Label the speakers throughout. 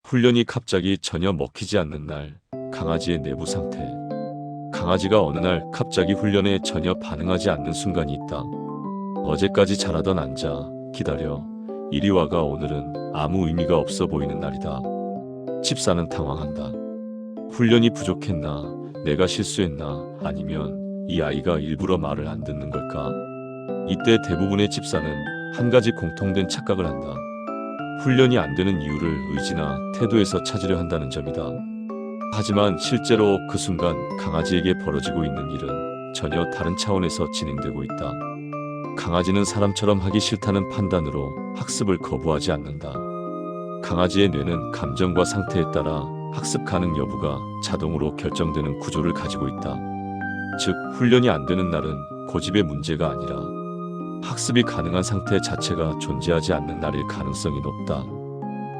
Speaker 1: 훈련이 갑자기 전혀 먹히지 않는 날, 강아지의 내부 상태. 강아지가 어느 날 갑자기 훈련에 전혀 반응하지 않는 순간이 있다. 어제까지 잘하던 앉아, 기다려, 이리 와가 오늘은 아무 의미가 없어 보이는 날이다. 집사는 당황한다. 훈련이 부족했나? 내가 실수했나? 아니면 이 아이가 일부러 말을 안 듣는 걸까? 이때 대부분의 집사는 한 가지 공통된 착각을 한다. 훈련이 안 되는 이유를 의지나 태도에서 찾으려 한다는 점이다. 하지만 실제로 그 순간 강아지에게 벌어지고 있는 일은 전혀 다른 차원에서 진행되고 있다. 강아지는 사람처럼 하기 싫다는 판단으로 학습을 거부하지 않는다. 강아지의 뇌는 감정과 상태에 따라 학습 가능 여부가 자동으로 결정되는 구조를 가지고 있다. 즉, 훈련이 안 되는 날은 고집의 문제가 아니라 학습이 가능한 상태 자체가 존재하지 않는 날일 가능성이 높다.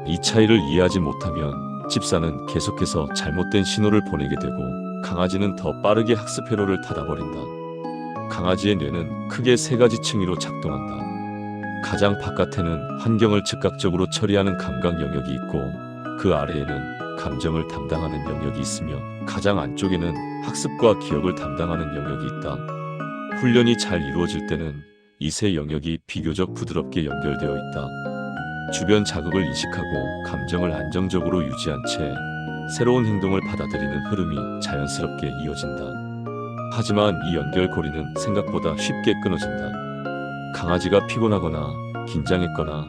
Speaker 1: 이 차이를 이해하지 못하면 집사는 계속해서 잘못된 신호를 보내게 되고 강아지는 더 빠르게 학습 회로를 닫아버린다. 강아지의 뇌는 크게 세 가지 층위로 작동한다. 가장 바깥에는 환경을 즉각적으로 처리하는 감각 영역이 있고 그 아래에는 감정을 담당하는 영역이 있으며 가장 안쪽에는 학습과 기억을 담당하는 영역이 있다. 훈련이 잘 이루어질 때는 이 세 영역이 비교적 부드럽게 연결되어 있다. 주변 자극을 인식하고 감정을 안정적으로 유지한 채 새로운 행동을 받아들이는 흐름이 자연스럽게 이어진다. 하지만 이 연결고리는 생각보다 쉽게 끊어진다. 강아지가 피곤하거나 긴장했거나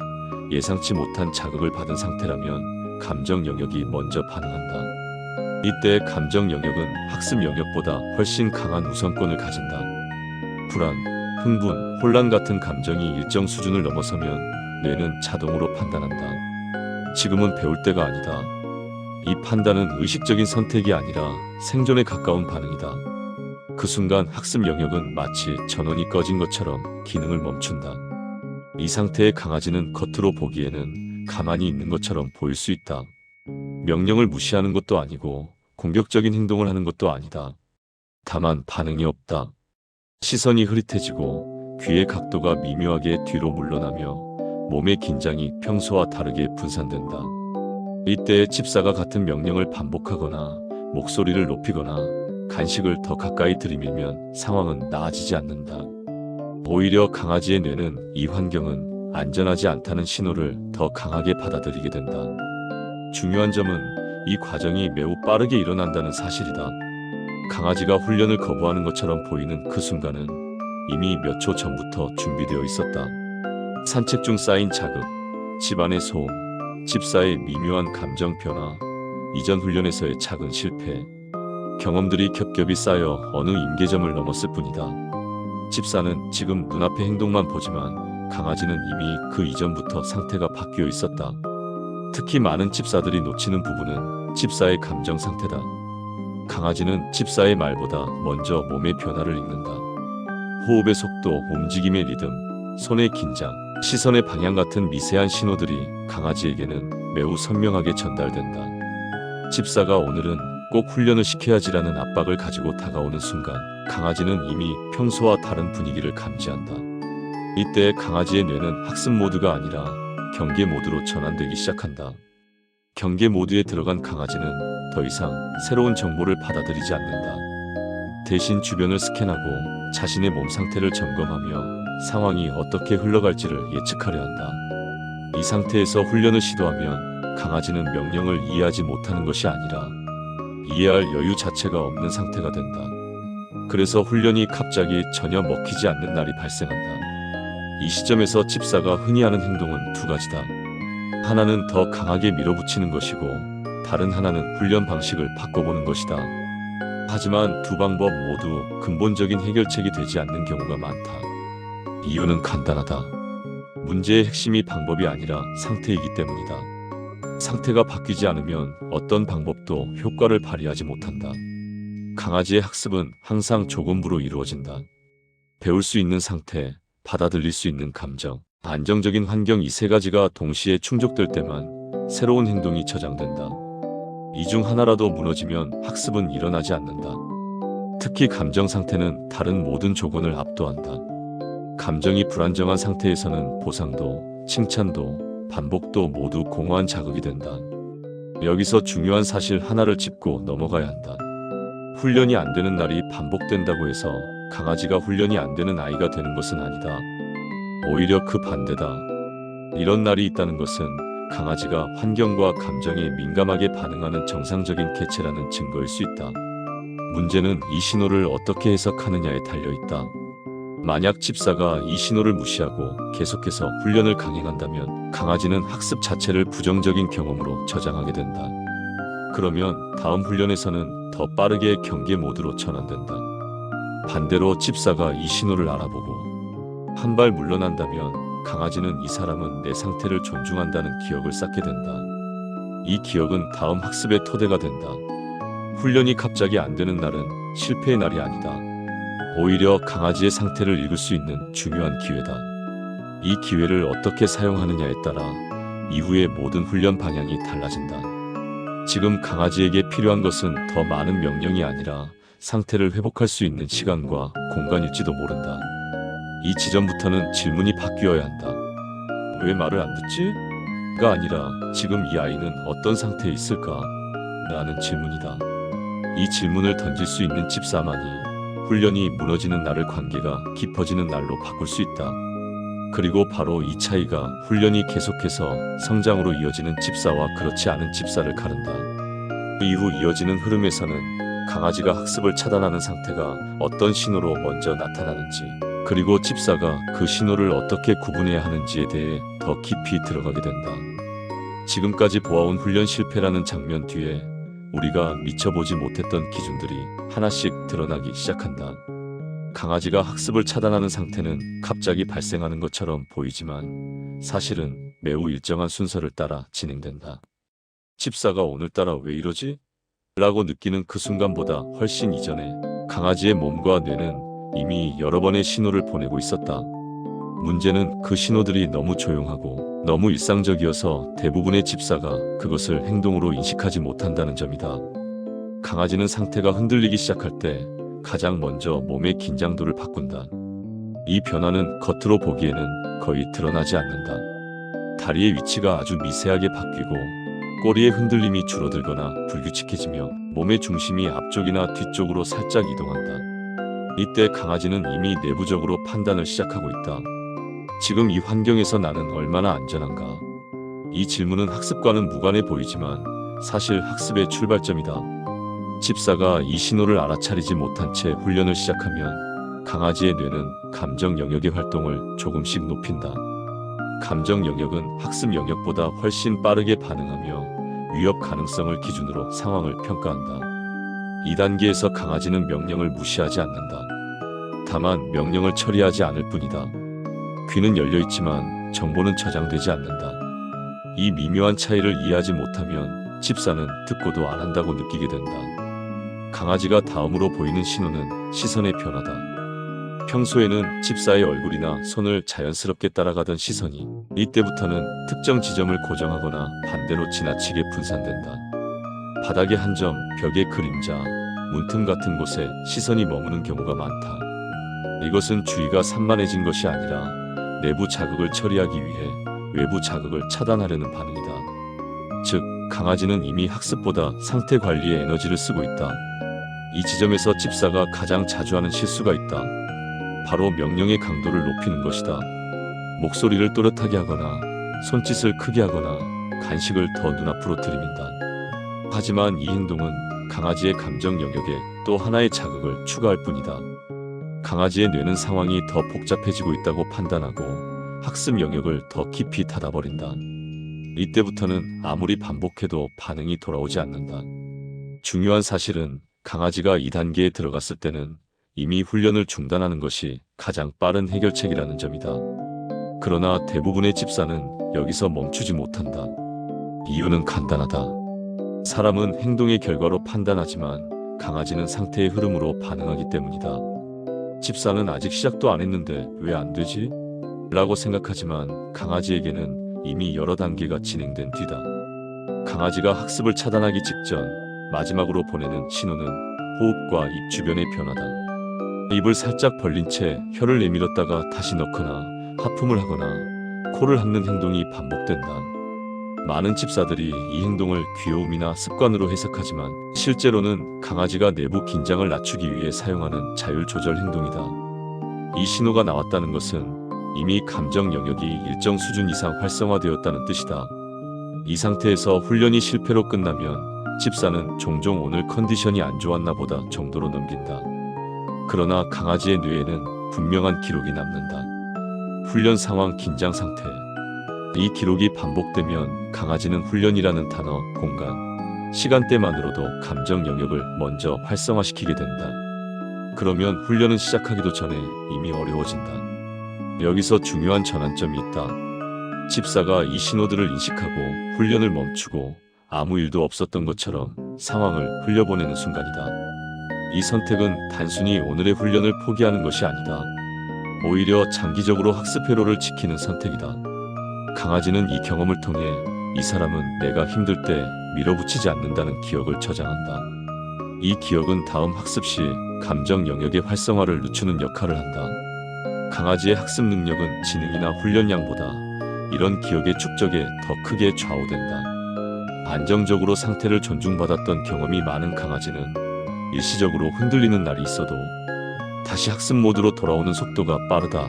Speaker 1: 예상치 못한 자극을 받은 상태라면 감정 영역이 먼저 반응한다. 이때 감정 영역은 학습 영역보다 훨씬 강한 우선권을 가진다. 불안, 흥분, 혼란 같은 감정이 일정 수준을 넘어서면 뇌는 자동으로 판단한다. 지금은 배울 때가 아니다. 이 판단은 의식적인 선택이 아니라 생존에 가까운 반응이다. 그 순간 학습 영역은 마치 전원이 꺼진 것처럼 기능을 멈춘다. 이 상태의 강아지는 겉으로 보기에는 가만히 있는 것처럼 보일 수 있다. 명령을 무시하는 것도 아니고 공격적인 행동을 하는 것도 아니다. 다만 반응이 없다. 시선이 흐릿해지고 귀의 각도가 미묘하게 뒤로 물러나며 몸의 긴장이 평소와 다르게 분산된다. 이때 집사가 같은 명령을 반복하거나 목소리를 높이거나 간식을 더 가까이 들이밀면 상황은 나아지지 않는다. 오히려 강아지의 뇌는 이 환경은 안전하지 않다는 신호를 더 강하게 받아들이게 된다. 중요한 점은 이 과정이 매우 빠르게 일어난다는 사실이다. 강아지가 훈련을 거부하는 것처럼 보이는 그 순간은 이미 몇 초 전부터 준비되어 있었다. 산책 중 쌓인 자극, 집안의 소음, 집사의 미묘한 감정 변화, 이전 훈련에서의 작은 실패, 경험들이 겹겹이 쌓여 어느 임계점을 넘었을 뿐이다. 집사는 지금 눈앞의 행동만 보지만 강아지는 이미 그 이전부터 상태가 바뀌어 있었다. 특히 많은 집사들이 놓치는 부분은 집사의 감정 상태다. 강아지는 집사의 말보다 먼저 몸의 변화를 읽는다. 호흡의 속도, 움직임의 리듬, 손의 긴장, 시선의 방향 같은 미세한 신호들이 강아지에게는 매우 선명하게 전달된다. 집사가 오늘은 꼭 훈련을 시켜야지라는 압박을 가지고 다가오는 순간 강아지는 이미 평소와 다른 분위기를 감지한다. 이때 강아지의 뇌는 학습 모드가 아니라 경계 모드로 전환되기 시작한다. 경계 모드에 들어간 강아지는 더 이상 새로운 정보를 받아들이지 않는다. 대신 주변을 스캔하고 자신의 몸 상태를 점검하며 상황이 어떻게 흘러갈지를 예측하려 한다. 이 상태에서 훈련을 시도하면 강아지는 명령을 이해하지 못하는 것이 아니라 이해할 여유 자체가 없는 상태가 된다. 그래서 훈련이 갑자기 전혀 먹히지 않는 날이 발생한다. 이 시점에서 집사가 흔히 하는 행동은 두 가지다. 하나는 더 강하게 밀어붙이는 것이고 다른 하나는 훈련 방식을 바꿔보는 것이다. 하지만 두 방법 모두 근본적인 해결책이 되지 않는 경우가 많다. 이유는 간단하다. 문제의 핵심이 방법이 아니라 상태이기 때문이다. 상태가 바뀌지 않으면 어떤 방법도 효과를 발휘하지 못한다. 강아지의 학습은 항상 조건부로 이루어진다. 배울 수 있는 상태, 받아들일 수 있는 감정, 안정적인 환경, 이 세 가지가 동시에 충족될 때만 새로운 행동이 저장된다. 이 중 하나라도 무너지면 학습은 일어나지 않는다. 특히 감정 상태는 다른 모든 조건을 압도한다. 감정이 불안정한 상태에서는 보상도, 칭찬도, 반복도 모두 공허한 자극이 된다. 여기서 중요한 사실 하나를 짚고 넘어가야 한다. 훈련이 안 되는 날이 반복된다고 해서 강아지가 훈련이 안 되는 아이가 되는 것은 아니다. 오히려 그 반대다. 이런 날이 있다는 것은 강아지가 환경과 감정에 민감하게 반응하는 정상적인 개체라는 증거일 수 있다. 문제는 이 신호를 어떻게 해석하느냐에 달려있다. 만약 집사가 이 신호를 무시하고 계속해서 훈련을 강행한다면 강아지는 학습 자체를 부정적인 경험으로 저장하게 된다. 그러면 다음 훈련에서는 더 빠르게 경계 모드로 전환된다. 반대로 집사가 이 신호를 알아보고 한 발 물러난다면 강아지는 이 사람은 내 상태를 존중한다는 기억을 쌓게 된다. 이 기억은 다음 학습의 토대가 된다. 훈련이 갑자기 안 되는 날은 실패의 날이 아니다. 오히려 강아지의 상태를 읽을 수 있는 중요한 기회다. 이 기회를 어떻게 사용하느냐에 따라 이후의 모든 훈련 방향이 달라진다. 지금 강아지에게 필요한 것은 더 많은 명령이 아니라 상태를 회복할 수 있는 시간과 공간일지도 모른다. 이 지점부터는 질문이 바뀌어야 한다. 왜 말을 안 듣지? 가 아니라 지금 이 아이는 어떤 상태에 있을까? 라는 질문이다. 이 질문을 던질 수 있는 집사만이 훈련이 무너지는 날을 관계가 깊어지는 날로 바꿀 수 있다. 그리고 바로 이 차이가 훈련이 계속해서 성장으로 이어지는 집사와 그렇지 않은 집사를 가른다. 그 이후 이어지는 흐름에서는 강아지가 학습을 차단하는 상태가 어떤 신호로 먼저 나타나는지, 그리고 집사가 그 신호를 어떻게 구분해야 하는지에 대해 더 깊이 들어가게 된다. 지금까지 보아온 훈련 실패라는 장면 뒤에 우리가 미처 보지 못했던 기준들이 하나씩 드러나기 시작한다. 강아지가 학습을 차단하는 상태는 갑자기 발생하는 것처럼 보이지만 사실은 매우 일정한 순서를 따라 진행된다. 집사가 오늘따라 왜 이러지? 라고 느끼는 그 순간보다 훨씬 이전에 강아지의 몸과 뇌는 이미 여러 번의 신호를 보내고 있었다. 문제는 그 신호들이 너무 조용하고 너무 일상적이어서 대부분의 집사가 그것을 행동으로 인식하지 못한다는 점이다. 강아지는 상태가 흔들리기 시작할 때 가장 먼저 몸의 긴장도를 바꾼다. 이 변화는 겉으로 보기에는 거의 드러나지 않는다. 다리의 위치가 아주 미세하게 바뀌고 꼬리의 흔들림이 줄어들거나 불규칙해지며 몸의 중심이 앞쪽이나 뒤쪽으로 살짝 이동한다. 이때 강아지는 이미 내부적으로 판단을 시작하고 있다. 지금 이 환경에서 나는 얼마나 안전한가? 이 질문은 학습과는 무관해 보이지만 사실 학습의 출발점이다. 집사가 이 신호를 알아차리지 못한 채 훈련을 시작하면 강아지의 뇌는 감정 영역의 활동을 조금씩 높인다. 감정 영역은 학습 영역보다 훨씬 빠르게 반응하며 위협 가능성을 기준으로 상황을 평가한다. 이 단계에서 강아지는 명령을 무시하지 않는다. 다만 명령을 처리하지 않을 뿐이다. 귀는 열려있지만 정보는 저장되지 않는다. 이 미묘한 차이를 이해하지 못하면 집사는 듣고도 안 한다고 느끼게 된다. 강아지가 다음으로 보이는 신호는 시선의 변화다. 평소에는 집사의 얼굴이나 손을 자연스럽게 따라가던 시선이 이때부터는 특정 지점을 고정하거나 반대로 지나치게 분산된다. 바닥의 한 점, 벽의 그림자, 문틈 같은 곳에 시선이 머무는 경우가 많다. 이것은 주의가 산만해진 것이 아니라 내부 자극을 처리하기 위해 외부 자극을 차단하려는 반응이다. 즉, 강아지는 이미 학습보다 상태 관리에 에너지를 쓰고 있다. 이 지점에서 집사가 가장 자주 하는 실수가 있다. 바로 명령의 강도를 높이는 것이다. 목소리를 또렷하게 하거나 손짓을 크게 하거나 간식을 더 눈앞으로 들이민다. 하지만 이 행동은 강아지의 감정 영역에 또 하나의 자극을 추가할 뿐이다. 강아지의 뇌는 상황이 더 복잡해지고 있다고 판단하고 학습 영역을 더 깊이 닫아버린다. 이때부터는 아무리 반복해도 반응이 돌아오지 않는다. 중요한 사실은 강아지가 이 단계에 들어갔을 때는 이미 훈련을 중단하는 것이 가장 빠른 해결책이라는 점이다. 그러나 대부분의 집사는 여기서 멈추지 못한다. 이유는 간단하다. 사람은 행동의 결과로 판단하지만 강아지는 상태의 흐름으로 반응하기 때문이다. 집사는 아직 시작도 안 했는데 왜 안 되지? 라고 생각하지만 강아지에게는 이미 여러 단계가 진행된 뒤다. 강아지가 학습을 차단하기 직전 마지막으로 보내는 신호는 호흡과 입 주변의 변화다. 입을 살짝 벌린 채 혀를 내밀었다가 다시 넣거나 하품을 하거나 코를 핥는 행동이 반복된다. 많은 집사들이 이 행동을 귀여움이나 습관으로 해석하지만 실제로는 강아지가 내부 긴장을 낮추기 위해 사용하는 자율 조절 행동이다. 이 신호가 나왔다는 것은 이미 감정 영역이 일정 수준 이상 활성화되었다는 뜻이다. 이 상태에서 훈련이 실패로 끝나면 집사는 종종 오늘 컨디션이 안 좋았나 보다 정도로 넘긴다. 그러나 강아지의 뇌에는 분명한 기록이 남는다. 훈련 상황 긴장 상태. 이 기록이 반복되면 강아지는 훈련이라는 단어, 공간, 시간대만으로도 감정 영역을 먼저 활성화시키게 된다. 그러면 훈련은 시작하기도 전에 이미 어려워진다. 여기서 중요한 전환점이 있다. 집사가 이 신호들을 인식하고 훈련을 멈추고 아무 일도 없었던 것처럼 상황을 흘려보내는 순간이다. 이 선택은 단순히 오늘의 훈련을 포기하는 것이 아니다. 오히려 장기적으로 학습 회로를 지키는 선택이다. 강아지는 이 경험을 통해 이 사람은 내가 힘들 때 밀어붙이지 않는다는 기억을 저장한다. 이 기억은 다음 학습 시 감정 영역의 활성화를 늦추는 역할을 한다. 강아지의 학습 능력은 지능이나 훈련량보다 이런 기억의 축적에 더 크게 좌우된다. 안정적으로 상태를 존중받았던 경험이 많은 강아지는 일시적으로 흔들리는 날이 있어도 다시 학습 모드로 돌아오는 속도가 빠르다.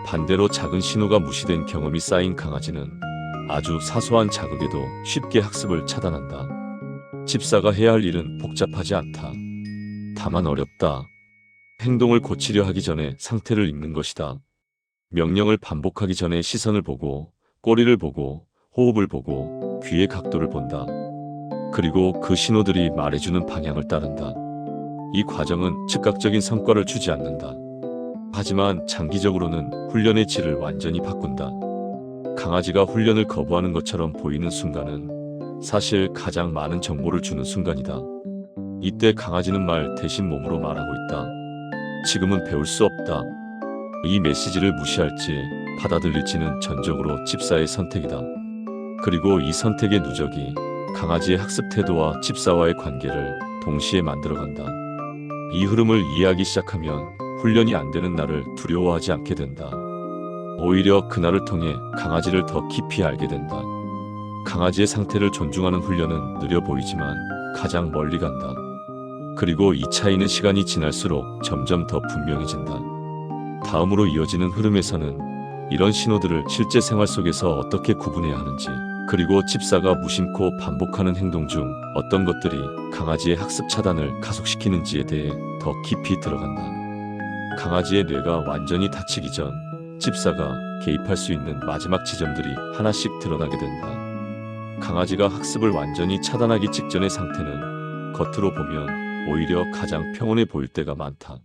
Speaker 1: 반대로 작은 신호가 무시된 경험이 쌓인 강아지는 아주 사소한 자극에도 쉽게 학습을 차단한다. 집사가 해야 할 일은 복잡하지 않다. 다만 어렵다. 행동을 고치려 하기 전에 상태를 읽는 것이다. 명령을 반복하기 전에 시선을 보고, 꼬리를 보고, 호흡을 보고, 귀의 각도를 본다. 그리고 그 신호들이 말해주는 방향을 따른다. 이 과정은 즉각적인 성과를 주지 않는다. 하지만 장기적으로는 훈련의 질을 완전히 바꾼다. 강아지가 훈련을 거부하는 것처럼 보이는 순간은 사실 가장 많은 정보를 주는 순간이다. 이때 강아지는 말 대신 몸으로 말하고 있다. 지금은 배울 수 없다. 이 메시지를 무시할지 받아들일지는 전적으로 집사의 선택이다. 그리고 이 선택의 누적이 강아지의 학습 태도와 집사와의 관계를 동시에 만들어간다. 이 흐름을 이해하기 시작하면 훈련이 안 되는 날을 두려워하지 않게 된다. 오히려 그날을 통해 강아지를 더 깊이 알게 된다. 강아지의 상태를 존중하는 훈련은 느려 보이지만 가장 멀리 간다. 그리고 이 차이는 시간이 지날수록 점점 더 분명해진다. 다음으로 이어지는 흐름에서는 이런 신호들을 실제 생활 속에서 어떻게 구분해야 하는지, 그리고 집사가 무심코 반복하는 행동 중 어떤 것들이 강아지의 학습 차단을 가속시키는지에 대해 더 깊이 들어간다. 강아지의 뇌가 완전히 다치기 전 집사가 개입할 수 있는 마지막 지점들이 하나씩 드러나게 된다. 강아지가 학습을 완전히 차단하기 직전의 상태는 겉으로 보면 오히려 가장 평온해 보일 때가 많다.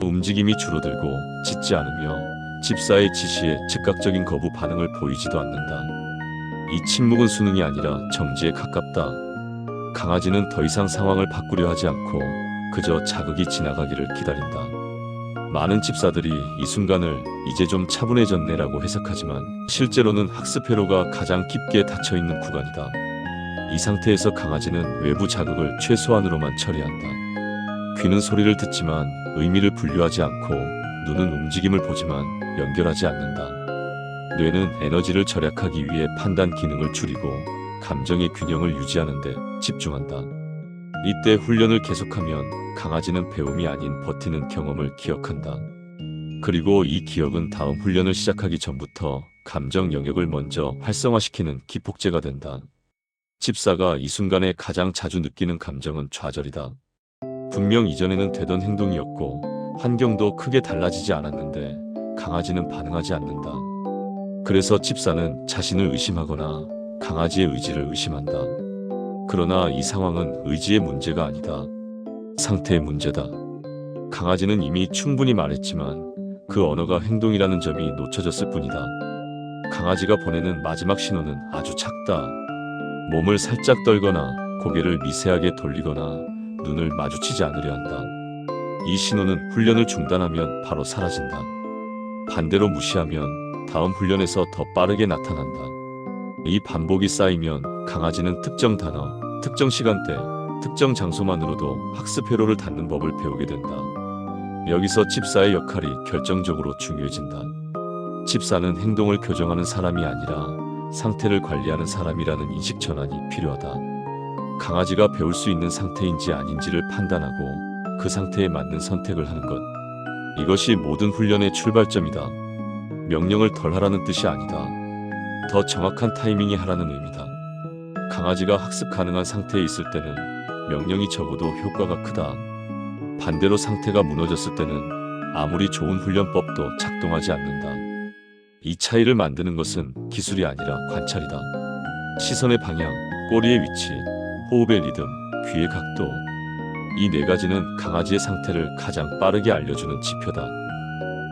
Speaker 1: 움직임이 줄어들고 짖지 않으며 집사의 지시에 즉각적인 거부 반응을 보이지도 않는다. 이 침묵은 수능이 아니라 정지에 가깝다. 강아지는 더 이상 상황을 바꾸려 하지 않고 그저 자극이 지나가기를 기다린다. 많은 집사들이 이 순간을 이제 좀 차분해졌네라고 해석하지만 실제로는 학습 회로가 가장 깊게 닫혀있는 구간이다. 이 상태에서 강아지는 외부 자극을 최소한으로만 처리한다. 귀는 소리를 듣지만 의미를 분류하지 않고, 눈은 움직임을 보지만 연결하지 않는다. 뇌는 에너지를 절약하기 위해 판단 기능을 줄이고 감정의 균형을 유지하는 데 집중한다. 이때 훈련을 계속하면 강아지는 배움이 아닌 버티는 경험을 기억한다. 그리고 이 기억은 다음 훈련을 시작하기 전부터 감정 영역을 먼저 활성화시키는 기폭제가 된다. 집사가 이 순간에 가장 자주 느끼는 감정은 좌절이다. 분명 이전에는 되던 행동이었고 환경도 크게 달라지지 않았는데 강아지는 반응하지 않는다. 그래서 집사는 자신을 의심하거나 강아지의 의지를 의심한다. 그러나 이 상황은 의지의 문제가 아니다. 상태의 문제다. 강아지는 이미 충분히 말했지만 그 언어가 행동이라는 점이 놓쳐졌을 뿐이다. 강아지가 보내는 마지막 신호는 아주 작다. 몸을 살짝 떨거나 고개를 미세하게 돌리거나 눈을 마주치지 않으려 한다. 이 신호는 훈련을 중단하면 바로 사라진다. 반대로 무시하면 다음 훈련에서 더 빠르게 나타난다. 이 반복이 쌓이면 강아지는 특정 단어, 특정 시간대, 특정 장소만으로도 학습 회로를 닫는 법을 배우게 된다. 여기서 집사의 역할이 결정적으로 중요해진다. 집사는 행동을 교정하는 사람이 아니라 상태를 관리하는 사람이라는 인식 전환이 필요하다. 강아지가 배울 수 있는 상태인지 아닌지를 판단하고 그 상태에 맞는 선택을 하는 것. 이것이 모든 훈련의 출발점이다. 명령을 덜 하라는 뜻이 아니다. 더 정확한 타이밍에 하라는 의미다. 강아지가 학습 가능한 상태에 있을 때는 명령이 적어도 효과가 크다. 반대로 상태가 무너졌을 때는 아무리 좋은 훈련법도 작동하지 않는다. 이 차이를 만드는 것은 기술이 아니라 관찰이다. 시선의 방향, 꼬리의 위치, 호흡의 리듬, 귀의 각도. 이 네 가지는 강아지의 상태를 가장 빠르게 알려주는 지표다.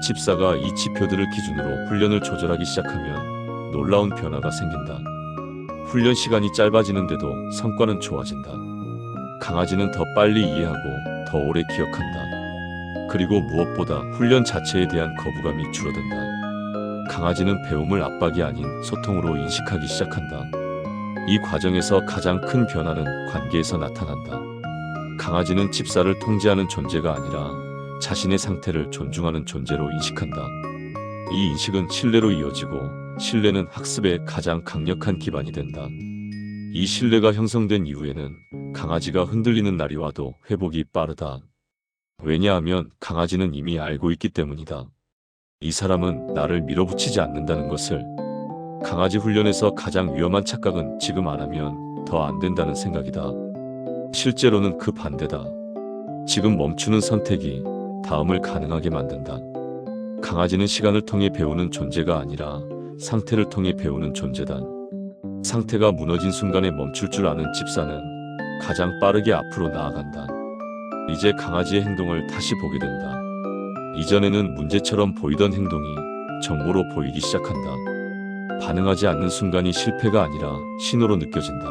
Speaker 1: 집사가 이 지표들을 기준으로 훈련을 조절하기 시작하면 놀라운 변화가 생긴다. 훈련 시간이 짧아지는데도 성과는 좋아진다. 강아지는 더 빨리 이해하고 더 오래 기억한다. 그리고 무엇보다 훈련 자체에 대한 거부감이 줄어든다. 강아지는 배움을 압박이 아닌 소통으로 인식하기 시작한다. 이 과정에서 가장 큰 변화는 관계에서 나타난다. 강아지는 집사를 통제하는 존재가 아니라 자신의 상태를 존중하는 존재로 인식한다. 이 인식은 신뢰로 이어지고 신뢰는 학습의 가장 강력한 기반이 된다. 이 신뢰가 형성된 이후에는 강아지가 흔들리는 날이 와도 회복이 빠르다. 왜냐하면 강아지는 이미 알고 있기 때문이다. 이 사람은 나를 밀어붙이지 않는다는 것을. 강아지 훈련에서 가장 위험한 착각은 지금 안 하면 더 안 된다는 생각이다. 실제로는 그 반대다. 지금 멈추는 선택이 다음을 가능하게 만든다. 강아지는 시간을 통해 배우는 존재가 아니라 상태를 통해 배우는 존재다. 상태가 무너진 순간에 멈출 줄 아는 집사는 가장 빠르게 앞으로 나아간다. 이제 강아지의 행동을 다시 보게 된다. 이전에는 문제처럼 보이던 행동이 정보로 보이기 시작한다. 반응하지 않는 순간이 실패가 아니라 신호로 느껴진다.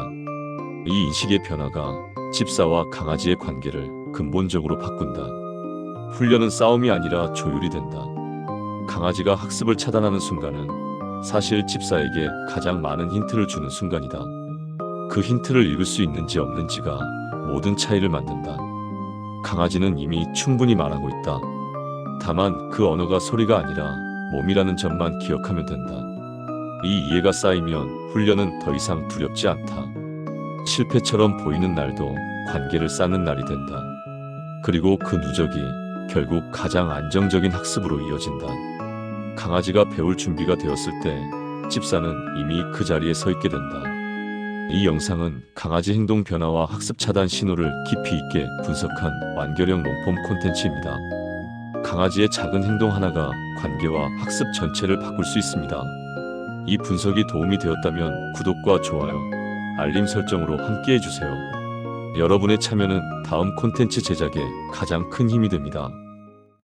Speaker 1: 이 인식의 변화가 집사와 강아지의 관계를 근본적으로 바꾼다. 훈련은 싸움이 아니라 조율이 된다. 강아지가 학습을 차단하는 순간은 사실 집사에게 가장 많은 힌트를 주는 순간이다. 그 힌트를 읽을 수 있는지 없는지가 모든 차이를 만든다. 강아지는 이미 충분히 말하고 있다. 다만 그 언어가 소리가 아니라 몸이라는 점만 기억하면 된다. 이 이해가 쌓이면 훈련은 더 이상 두렵지 않다. 실패처럼 보이는 날도 관계를 쌓는 날이 된다. 그리고 그 누적이 결국 가장 안정적인 학습으로 이어진다. 강아지가 배울 준비가 되었을 때 집사는 이미 그 자리에 서 있게 된다. 이 영상은 강아지 행동 변화와 학습 차단 신호를 깊이 있게 분석한 완결형 롱폼 콘텐츠입니다. 강아지의 작은 행동 하나가 관계와 학습 전체를 바꿀 수 있습니다. 이 분석이 도움이 되었다면 구독과 좋아요, 알림 설정으로 함께 해주세요. 여러분의 참여는 다음 콘텐츠 제작에 가장 큰 힘이 됩니다.